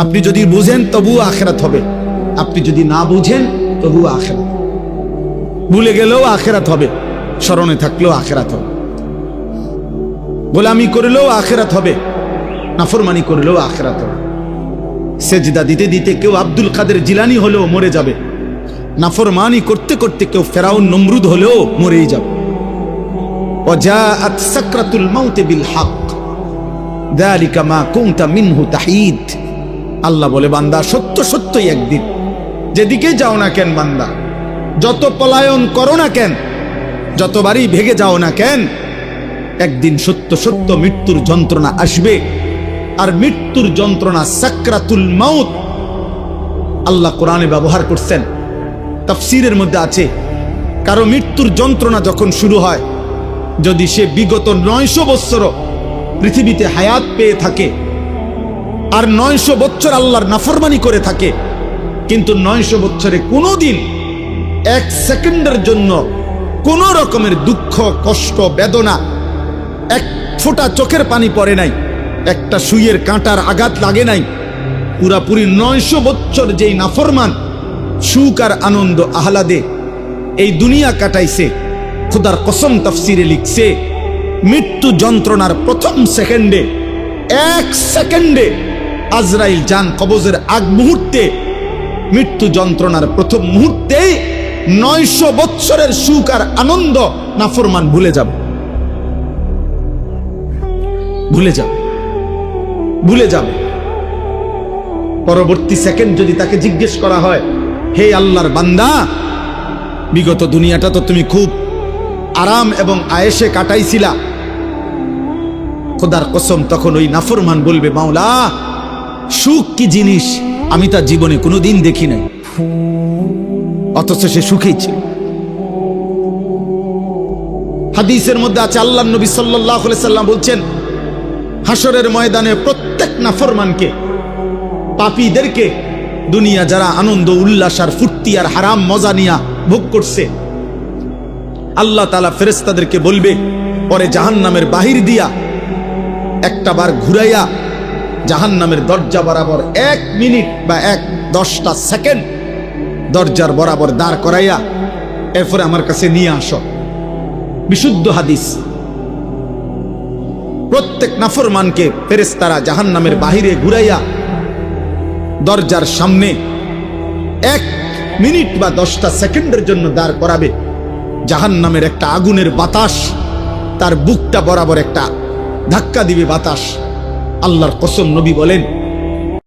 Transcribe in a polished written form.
আপনি যদি বুঝেন তবুও আখিরাত হবে, আপনি যদি না বুঝেন তবুও আখিরাত। ভুলে গেলেও আখিরাত হবে, স্মরণে থাকলেও আখিরাত হবে। গোলামি করলেও আখিরাত হবে, নাফরমানি করলেও আখিরাত হবে। সেজদা দিতে দিতে কেউ আব্দুল কাদের জিলানী হলেও মরে যাবে, নাফরমানি করতে করতে কেউ ফেরাউন নমরুদ হলেও মরেই যাবে। ওয়াজাআত সাকরাতুল মাউত বিল হক যালিকা মা কুনতা মিনহু তাহিদ। আল্লাহ বলে, বান্দা সত্য সত্যই একদিন, যেদিকে যাও না কেন বান্দা, যত পলায়ন করো না কেন, যতবারই ভেগে যাও না কেন, একদিন সত্য সত্য মৃত্যুর যন্ত্রণা আসবে। আর মৃত্যুর যন্ত্রণা সাকরাতুল মাউত আল্লাহ কোরআনে ব্যবহার করছেন, তাফসীরের মধ্যে আছে, কারো মৃত্যুর যন্ত্রণা যখন শুরু হয়, যদি সে বিগত 900 বছর পৃথিবীতে হায়াত পেয়ে থাকে আর 900 বছর আল্লাহর নাফরমানি করে থাকে, কিন্তু 900 বছরে কোনোদিন 1 সেকেন্ডের জন্য কোন রকমের দুঃখ কষ্ট বেদনা, এক ফোঁটা চোখের পানি পড়ে নাই, একটা সুইয়ের কাঁটার আঘাত লাগে নাই, পুরাপুরি 900 বছর যেই নাফরমান সুখ আর আনন্দ আহ্লাদে এই দুনিয়া কাটাইছে, খোদার কসম তাফসিরে লিখছে, মৃত্যু যন্ত্রণার প্রথম সেকেন্ডে, 1 সেকেন্ডে আজরাইল জান কবজের আগ মুহূর্তে, মৃত্যু যন্ত্রণার প্রথম মুহূর্তে 900 বছরের সুখ আর আনন্দ নাফরমান ভুলে যাবে, ভুলে যাবে, ভুলে যাবে। পরবর্তী সেকেন্ড যদি তাকে জিজ্ঞেস করা হয়, হে আল্লাহর বান্দা, বিগত দুনিয়াটা তো তুমি খুব আরাম এবং আয়েশে কাটাইছিলা, খোদার কসম তখন ওই নাফরমান বলবে, মাওলা সুখ কি জিনিস আমি তার জীবনে কোনোদিন দেখি নাই, অথচ সে সুখেই ছিল। হাদিসের মধ্যে আছে, আল্লাহর নবী সাল্লাল্লাহু আলাইহি সাল্লাম বলছেন, হাসরের ময়দানে প্রত্যেক নাফরমানকে, পাপীদেরকে, দুনিয়া যারা আনন্দ উল্লাস আর ফুর্তি আর হারাম মজা নিয়া ভোগ করছে, আল্লাহ তাআলা ফেরেশতাদেরকে বলবে, পরে জাহান্নামের বাহির দিয়া একটা বার ঘুরাইয়া জাহান্নামের দরজা বরাবর 1 মিনিট বা 10টা সেকেন্ড দরজার বরাবর দাঁড় করাইয়া এরপরে আমার কাছে নিয়ে আসো। বিশুদ্ধ হাদিস। প্রত্যেক নাফরমানকে ফেরেশতারা জাহান্নামের বাহিরে ঘুরাইয়া দরজার সামনে 1 মিনিট বা 10টা সেকেন্ডের জন্য দাঁড় করাবে। জাহান্নামের একটা আগুনের বাতাস তার বুকটা বরাবর একটা ধাক্কা দিবে বাতাস। আল্লাহর কসম, নবী বলেন,